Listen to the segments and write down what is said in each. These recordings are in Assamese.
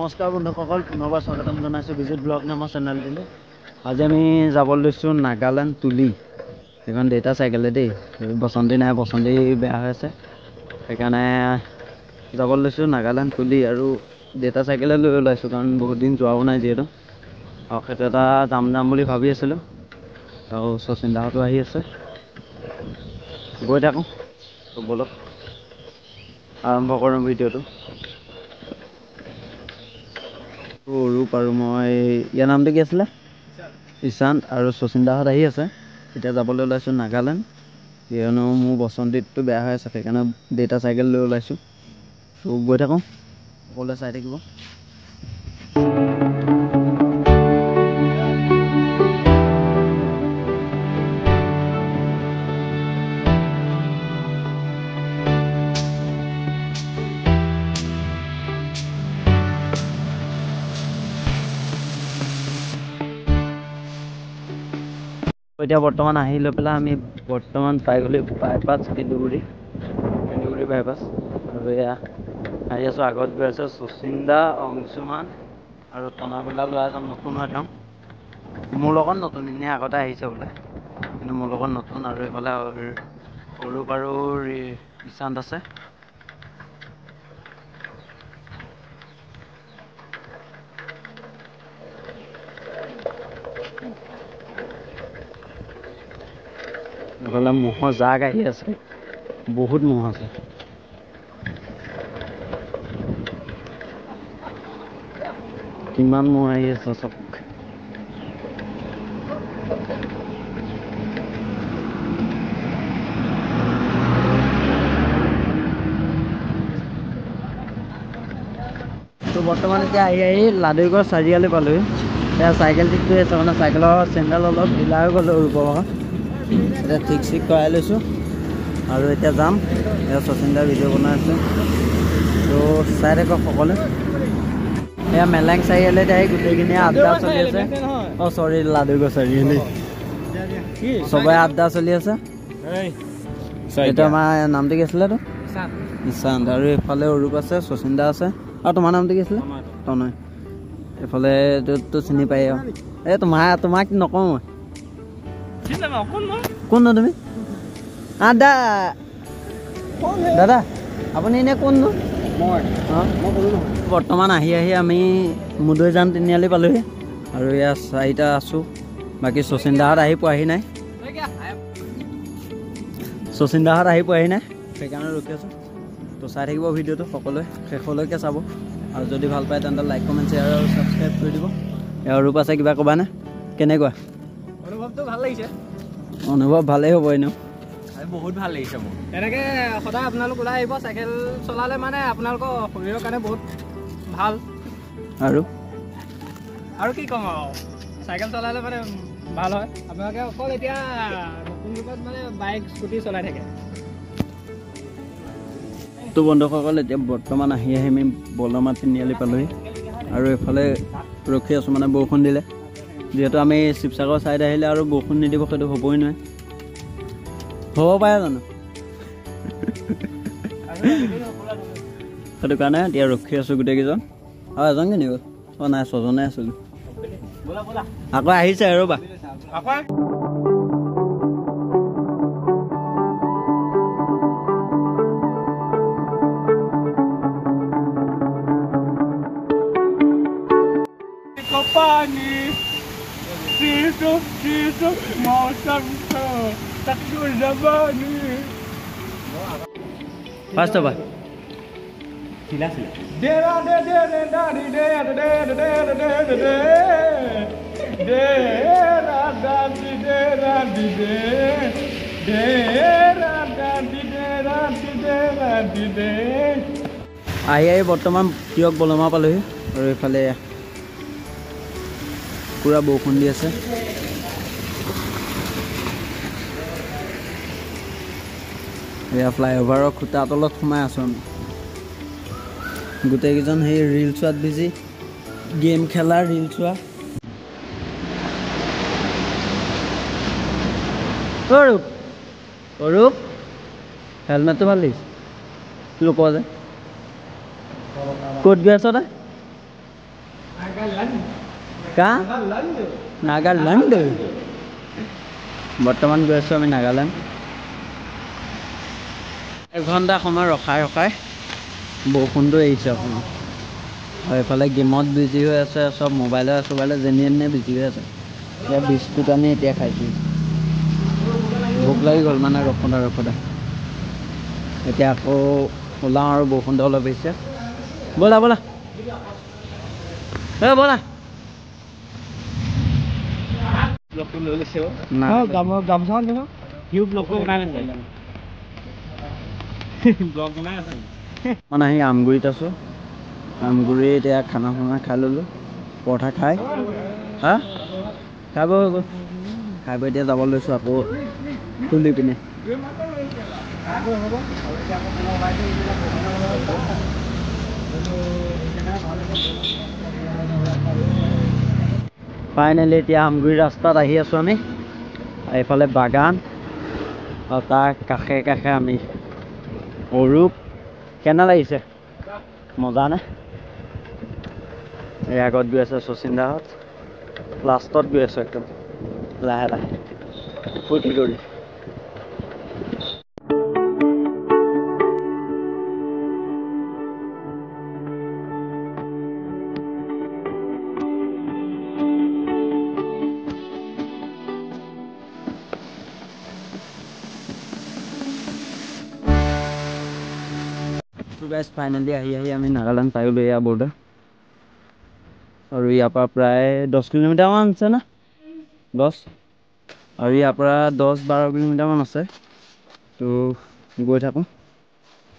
নমস্কাৰ বন্ধুসকল, পুনৰবাৰ স্বাগতম জনাইছোঁ বিজিত ব্লগ নামৰ চেনেলটোলৈ। আজি আমি যাব লৈছোঁ নাগালেণ্ড তুলি। সেইখন দেউতা চাইকেলে দেই, বসন্তী নাই, বসন্তী বেয়া হৈ আছে, সেইকাৰণে যাব লৈছোঁ নাগালেণ্ড তুলি। আৰু দেউতা চাইকেলে লৈ ওলাইছোঁ কাৰণ বহুত দিন যোৱাও নাই যিহেতু। আৰু সেইটো এটা যাম বুলি ভাবি আছিলোঁ। আৰু শচীন দাহঁতো আহি আছে, গৈ থাকোঁ ব'লক, আৰম্ভ কৰোঁ ভিডিঅ'টো। ৰূপ আৰু মই, ইয়াৰ নামটো কি আছিলে? ঈশান্ত। আৰু শচীন দাহঁত আহি আছে। এতিয়া যাবলৈ ওলাইছোঁ নাগালেণ্ড, কিয়নো মোৰ বসন্তীটো বেয়া হৈ আছে, সেইকাৰণে দেউতা চাইকেল লৈ ওলাইছোঁ। ত' গৈ থাকোঁ, সকলোৱে চাই থাকিব। এতিয়া বৰ্তমান আহি লৈ পেলাই আমি বৰ্তমান পাই গ'লোঁ বাইপাছ, কেন্দুগুৰি বাইপাছ। আৰু এয়া আহি আছোঁ, আগত গৈ আছে শচীন দা, অংশুমান আৰু টনাবোলা ল'ৰা এজন নতুন হয়। তেওঁ মোৰ লগত নতুন, এনেই আগতে আহিছে বোলে, কিন্তু মোৰ লগত নতুন। আৰু এইফালে অৰূপ আৰু ঈশান্ত আছে। এইফালে ম'হৰ জাক আহি আছে, বহুত ম'হ আছে। কিমান ম'হ আহি আছে চব। তো বৰ্তমান এতিয়া আহি লাডুগড় চাৰিআলি পালোহি। এতিয়া চাইকেল ঠিক কৰি আছে, মানে চাইকেলৰ চেণ্ডেল অলপ ঢিলা হৈ গ'ল ৰূপৰ ভাগত। এতিয়া ঠিক কৰাই লৈছোঁ আৰু এতিয়া যাম। এতিয়া শচীন দাৰ ভিডিঅ' বনাই আছে, তো চাই থাকক সকলোৱে। এয়া মেলেং চাৰিআলিত আহি গোটেইখিনি আড্ডা চলি আছে। অঁ চৰি, লাডুগড় চাৰিআলি চবৰে আড্ডা চলি আছে। এইটো আমাৰ নামটো কি আছিলে? তো ঈশান্ত। আৰু এইফালে অৰূপ আছে, শচীন দা আছে, আৰু তোমাৰ নামটো কি আছিলে? তনয়। এইফালে তো চিনি পাই আৰু এই তোমাক নকওঁ মই। কোননো তুমি? দাদা আপুনি এনেই কোননো? বৰ্তমান আহি আমি মুদৈজান তিনিআলি পালোহি। আৰু ইয়াত চাৰিটা আছোঁ, বাকী শচীন দাহঁত আহি পোৱাহি নাই। সেইকাৰণে ৰখি আছোঁ। তো চাই থাকিব ভিডিঅ'টো সকলোৱে, শেষলৈকে চাব। আৰু যদি ভাল পায় তেন্তে লাইক, কমেণ্ট, শ্বেয়াৰ আৰু ছাবস্ক্ৰাইব কৰি দিব। এয়া ৰূপ আছে, কিবা ক'বানে? কেনেকুৱা অনুভৱটো? ভাল লাগিছে। অনুভৱ ভালেই হ'ব এনেও, বহুত ভাল লাগিছে মোৰ। এনেকৈ সদায় আপোনালোক ওলাই আহিব, চাইকেল চলালে মানে আপোনালোকৰ শৰীৰৰ কাৰণে বহুত ভাল। আৰু কি ক'ম আৰু, চাইকেল চলালে মানে ভাল হয়। আপোনালোকে অকল এতিয়া নতুন যুগত মানে বাইক, স্কুটি চলাই থাকে। তো বন্ধুসকল, এতিয়া বৰ্তমান আহি আমি বলমা তিনিআলি পালোহি। আৰু এইফালে ৰখি আছোঁ, মানে বৰষুণ দিলে, যিহেতু আমি শিৱসাগৰ ছাইড আহিলে আৰু বৰষুণ নিদিব সেইটো হ'বই নোৱাৰে। হ'ব পাৰে জানো? সেইটো কাৰণে এতিয়া ৰখি আছোঁ গোটেইকেইজন। আৰু এজন কিনি গ'ল? অঁ নাই, ছজনে আছিলোঁ। আকৌ আহিছে ৰ'বা। फास्ट होगा सिला আহি বৰ্তমান তিয়ক বলমা পালোহি। আৰু এইফালে পুৰা বৰষুণ দি আছে। এয়া ফ্লাইঅভাৰৰ খুটা তলত সোমাই আছোঁ আমি গোটেইকেইজন। সেই ৰিল চোৱাত বিজি, গেম খেলা, ৰিল চোৱা। অৰূপ হেলমেটটো ভাল লাগিছে, লোক যে ক'ত গৈ আছ তই? নাগালেণ্ড বৰ্তমান গৈ আছোঁ আমি নাগালেণ্ড এঘণ্টা সময় ৰখাই বৰষুণটো এৰিছে অকণমান আৰু এইফালে গেমত বিজি হৈ আছে চব মোবাইলে যেনে বিজি হৈ আছে এতিয়া বিস্কুট আনি এতিয়া খাইছোঁ ভোক লাগি গ'ল মানে ৰখোঁতে এতিয়া আকৌ ওলাওঁ আৰু বৰষুণটো অলপ এৰিছে ব'লা ব'লা মানে আহি আমগুৰিত আছোঁ আমগুৰি এতিয়া খানা খাই ল'লোঁ পৰঠা খাই খাই বৈ এতিয়া যাব লৈছোঁ আকৌ তুলি পিনে ফাইনেলি এতিয়া আমগুৰি ৰাস্তাত আহি আছোঁ আমি এইফালে বাগান আৰু তাৰ কাষে আমি অৰূপ কেনে লাগিছে মজা নে এই আগত গৈ আছে শচীন দাহঁত লাষ্টত গৈ আছোঁ একদম লাহে ফূৰ্তি কৰি ফাইনেলি আহি আমি নাগালেণ্ড পাই গ'লোঁ এয়া বৰ্ডাৰ আৰু ইয়াৰ পৰা প্ৰায় 10 কিলোমিটাৰমান আছে না 10 আৰু ইয়াৰ পৰা 10-12 কিলোমিটাৰমান আছে তো গৈ থাকোঁ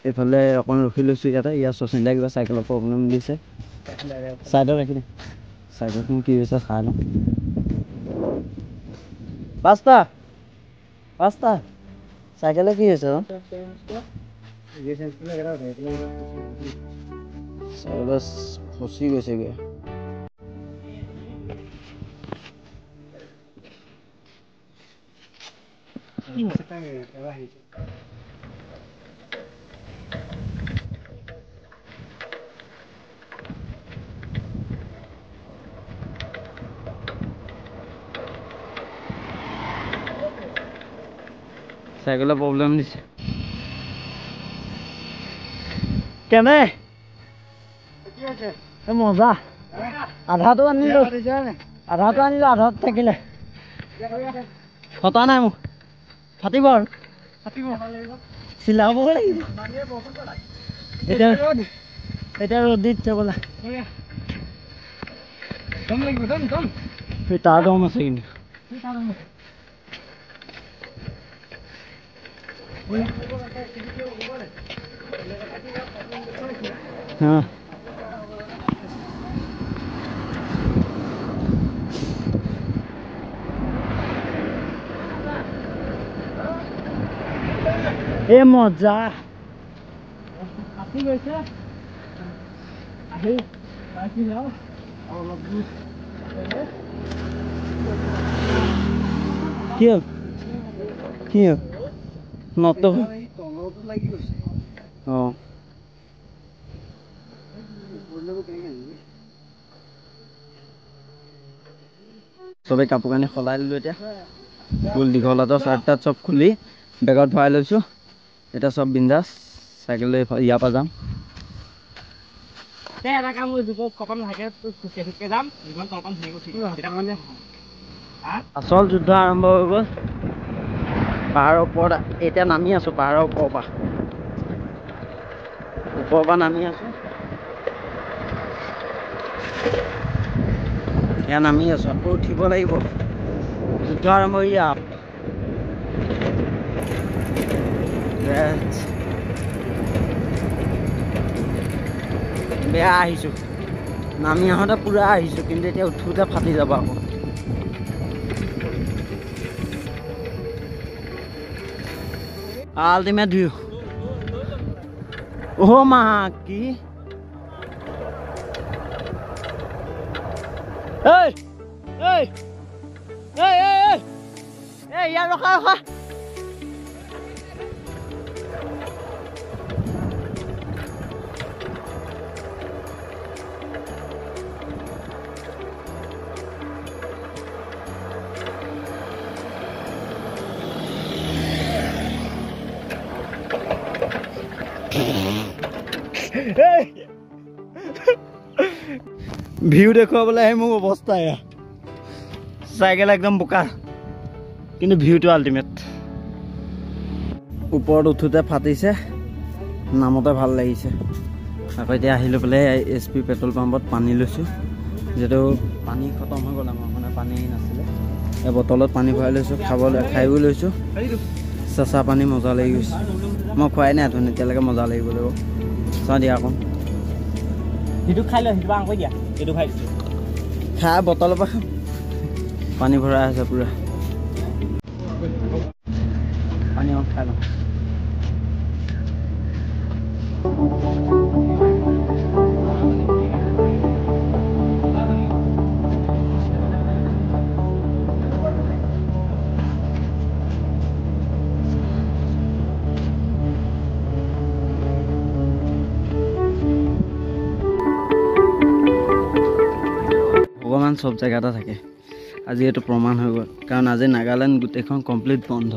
এইফালে অকণ ৰখি লৈছোঁ ইয়াত শচীন দাই কিবা চাইকেলৰ প্ৰব্লেম দিছে চাইডত ৰাখি দে চাইকেলখন কি হৈছে চাই লওঁ পাঁচটা চাইকেলে কি হৈছে ফচি গৈছেগৈ চাইকেলৰ প্ৰব্লেম দিছে কেনে মজা আধাটো আনিলোঁ আধাত থাকিলে ফটা নাই মোক ফাটিব আৰু চিলাবও লাগিব এতিয়া ৰ'দ দি দিছে বোলা তাৰ দম আছে কিন্তু এ মজা কি নতো চবে কাপোৰ কানি সলাই ললোঁ এতিয়া ফুল দীঘল হাতৰ চাৰ্ট তাত চব খুলি বেগত ভৰাই লৈছোঁ এতিয়া চব বিন্দাছ চাইকেল লৈ ইয়াৰ পৰা যাম আচল যুদ্ধ আৰম্ভ হৈ গ'ল পাহাৰৰ ওপৰত এতিয়া নামি আছোঁ পাহাৰৰ ওপৰৰ পৰা নামি আছোঁ এয়া নামি আছোঁ আকৌ উঠিব লাগিব যুদ্ধ আৰম্ভ ইয়াত বেয়া আহিছোঁ নামি আহোঁতে পূৰা আহিছোঁ কিন্তু এতিয়া উঠোঁতে ফাটি যাব আকৌ আল্টিমেট ভিউ অ' মা কি ইয়াৰ ৰখা ভিউ দেখুৱাবলৈ আহি মোৰ অৱস্থা এয়া চাইকেল একদম বোকা কিন্তু ভিউটো আল্টিমেট ওপৰত উঠোতে ফাটিছে নামতে ভাল লাগিছে আকৌ এতিয়া আহি লৈ পেলাই SP পেট্ৰল পাম্পত পানী লৈছোঁ যিহেতু পানী খতম হৈ গ'ল আমাৰ মানে পানী নাছিলে এই বটলত পানী ভৰাই লৈছোঁ খাইও লৈছোঁ চেঁচা পানী মজা লাগি গৈছে মই খোৱাই নাই ধুন এতিয়ালৈকে মজা লাগিব লাগিব চাওঁ দিয়া আকৌ সেইটো খাই লওঁ সেইটো আঙকৈ দিয়া সেইটো খাই দিছোঁ খাই বটলৰ পৰা খাম পানী ভৰাই আছে পুৰা পানী অকণ খাই লওঁ ভগৱান চব জেগাতে থাকে আজি এইটো প্ৰমাণ হৈ গ'ল কাৰণ আজি নাগালেণ্ড গোটেইখন কমপ্লিট বন্ধ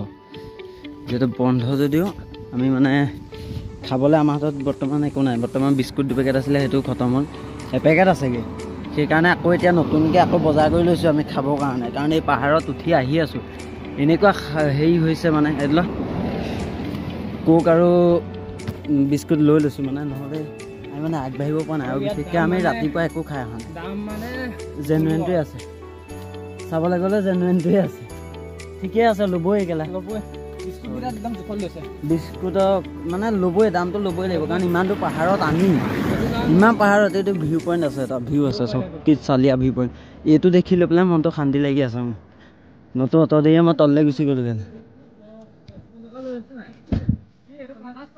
যিহেতু বন্ধ যদিও আমি মানে খাবলৈ আমাৰ হাতত বৰ্তমান একো নাই বৰ্তমান বিস্কুট দুপেকেট আছিলে সেইটো খতম হ'ল এপেকেট আছেগৈ সেইকাৰণে আকৌ এতিয়া নতুনকৈ আকৌ বজাৰ কৰি লৈছোঁ আমি খাবৰ কাৰণে কাৰণ এই পাহাৰত উঠি আহি আছোঁ এনেকুৱা হেৰি হৈছে মানে এইবিলাক কোক আৰু বিস্কুট লৈ লৈছোঁ মানে নহ'লে আমি মানে আগবাঢ়িব পৰা নাই আৰু বিশেষকৈ আমি ৰাতিপুৱা একো খাই অহা দাম মানে জেনুৱেনটোৱে আছে চাবলৈ গ'লে জেনুৱেনটোৱে আছে ঠিকে আছে ল'বই একেলা বিস্কুটক মানে ল'বই দামটো ল'বই লাগিব কাৰণ ইমানটো পাহাৰত আনি ইমান পাহাৰত এইটো ভিউ পইণ্ট আছে এটা ভিউ আছে চকীত চালিয়া ভিউ পইণ্ট এইটো দেখি লৈ পেলাই মনটো শান্তি লাগি আছে মোৰ নতুন অট' দিয়ে মই তললৈ গুচি গ'লোঁ যেন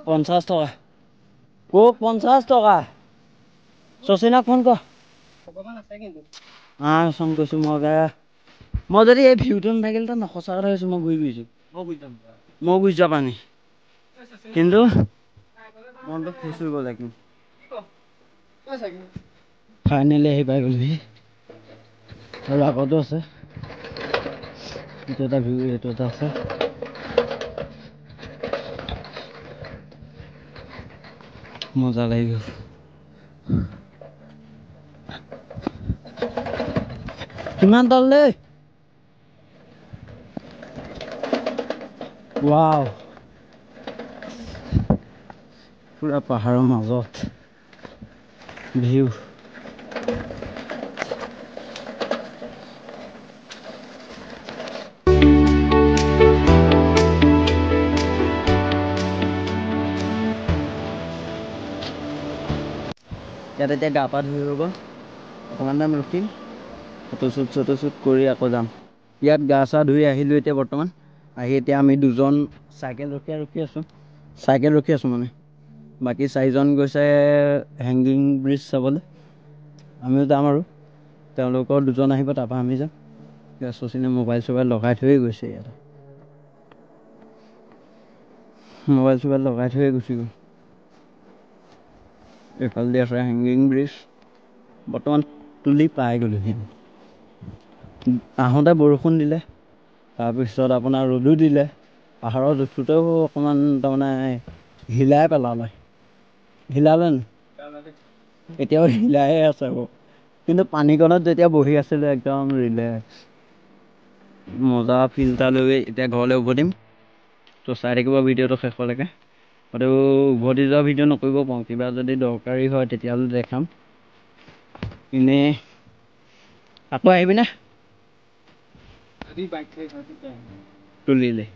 50 টকা কোক 50 টকা শচীনক ফোন কৰ চোন কৈছোঁ মই যদি এই ভিউটো নাথাকিলে নসঁচা কথা কৈছোঁ মই ঘূৰি গৈছোঁ মই গুচি যোৱা পানী কিন্তু মনটো খুচ হৈ গ'ল একদম ফাইনেলি আহি পাই গ'লহি আৰু আগতো আছে এইটো এটা ভিউ এইটো এটা আছে মজা লাগি গ'ল কিমান তললৈ ৱাও পুৰা পাহাৰৰ মাজত ভিউ ইয়াত এতিয়া গা পা ধুই হ'ব অকণমান টাইম ৰখিম ফটোশ্বুট কৰি আকৌ যাম ইয়াত গা চা ধুই আহিলোঁ এতিয়া বৰ্তমান আহি এতিয়া আমি দুজন চাইকেল ৰখি আছোঁ মানে বাকী 4জন গৈছে হেংগিং ব্ৰিজ চাবলৈ আমিও যাম আৰু তেওঁলোকৰ 2জন আহিব তাৰপৰা আমি যাম এতিয়া শচীনে মোবাইল চোবাইল লগাই থৈয়ে গৈছে ইয়াতে মোবাইল চোবাইল লগাই থৈয়ে গুচি গ'ল এইফালেদি আছে হেংগিং ব্ৰিজ বৰ্তমান তুলি পাই গ'লোহি আহোঁতে বৰষুণ দিলে তাৰপিছত আপোনাৰ ৰ'দো দিলে পাহাৰত উঠোঁতেও অকণমান তাৰমানে হিলাই হিলালে এতিয়াও হিলাইহে আছে আকৌ কিন্তু পানীকণত যেতিয়া বহি আছিলোঁ একদম ৰিলেক্স মজা ফিল এটা লৈ এতিয়া ঘৰলৈ উভতিম তো চাই থাকিব ভিডিঅ'টো শেষলৈকে হয়তো উভতি যোৱা ভিডিঅ' নকৰিব পাৰোঁ কিবা যদি দৰকাৰী হয় তেতিয়াহ'লে দেখাম এনেই আকৌ আহিবিনে তুলিলে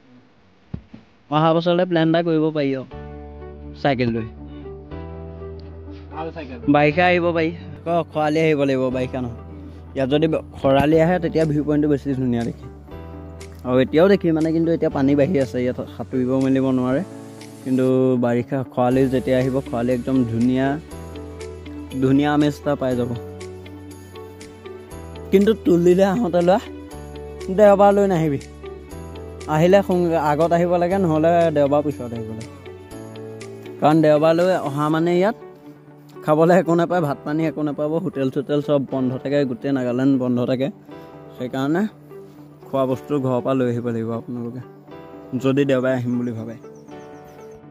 অহা বছৰলৈ প্লেন এটা কৰিব পাৰি আৰু চাইকেল লৈ বাৰিষা আহিব পাৰি আকৌ খৰালি আহিব লাগিব বাৰিষা নহয় ইয়াত যদি খৰালি আহে তেতিয়া ভিউ পইণ্টটো বেছি ধুনীয়া দেখি আৰু এতিয়াও দেখি মানে কিন্তু এতিয়া পানী বাঢ়ি আছে ইয়াত সাঁতুৰিব মেলিব নোৱাৰে কিন্তু বাৰিষা খৰালি যেতিয়া আহিব খৰালি একদম ধুনীয়া আমেজ এটা পাই যাব কিন্তু তুলিলে আহোঁতে লোৱা দেওবাৰ লৈ নাহিবি আহিলে আগত আহিব লাগে নহ'লে দেওবাৰ পিছত আহিব লাগে কাৰণ দেওবাৰলৈ অহা মানে ইয়াত খাবলৈ একো নাপায় ভাত পানী একো নাপাব হোটেল চোটেল চব বন্ধ থাকে গোটেই নাগালেণ্ড বন্ধ থাকে সেইকাৰণে খোৱা বস্তু ঘৰৰ পৰা লৈ আহিব লাগিব আপোনালোকে যদি দেওবাৰে আহিম বুলি ভাবে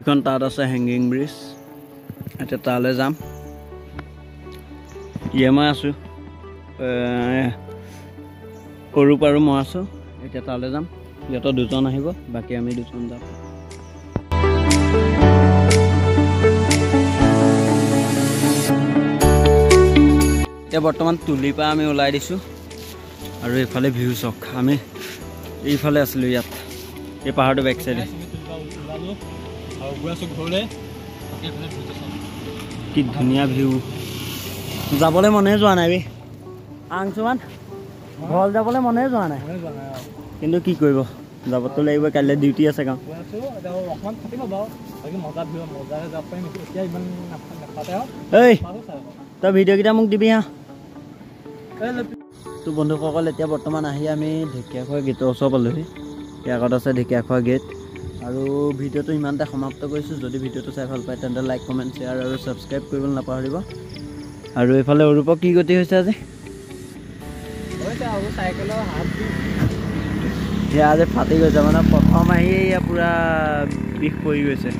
এখন তাত আছে হেংগিং ব্ৰিজ এতিয়া তালৈ যাম মই আছোঁ অৰূপ আৰু মই আছোঁ এতিয়া তালৈ যাম সিহঁতৰ দুজন আহিব বাকী আমি দুজন যাম এতিয়া বৰ্তমান তুলিৰ পৰা আমি ওলাই দিছোঁ আৰু এইফালে ভিউ চাওক আমি এইফালে আছিলোঁ ইয়াত এই পাহাৰটো বেক চাইডে কি ধুনীয়া ভিউ যাবলৈ মনে যোৱা নাই আংশুমান ঘৰ যাবলৈ মনে যোৱা নাই কিন্তু কি কৰিব যাবতো লাগিব কাইলৈ ডিউটি আছে গাঁও এই তই ভিডিঅ'কেইটা মোক দিবি হা তো বন্ধুসকল এতিয়া বৰ্তমান আহি আমি ঢেকীয়াখোৱা গেটৰ ওচৰ পালোহি ইয়াৰ আগত আছে ঢেকীয়াখোৱা গেট আৰু ভিডিঅ'টো ইমানতে সমাপ্ত কৰিছোঁ যদি ভিডিঅ'টো চাই ভাল পায় তেন্তে লাইক কমেণ্ট শ্বেয়াৰ আৰু ছাবস্ক্ৰাইব কৰিবলৈ নাপাহৰিব আৰু এইফালে অৰূপক কি গতি হৈছে আজি সেয়া আজি ফাটি গৈছে মানে প্ৰথম আহি এয়া পূৰা বিষ পৰি গৈছে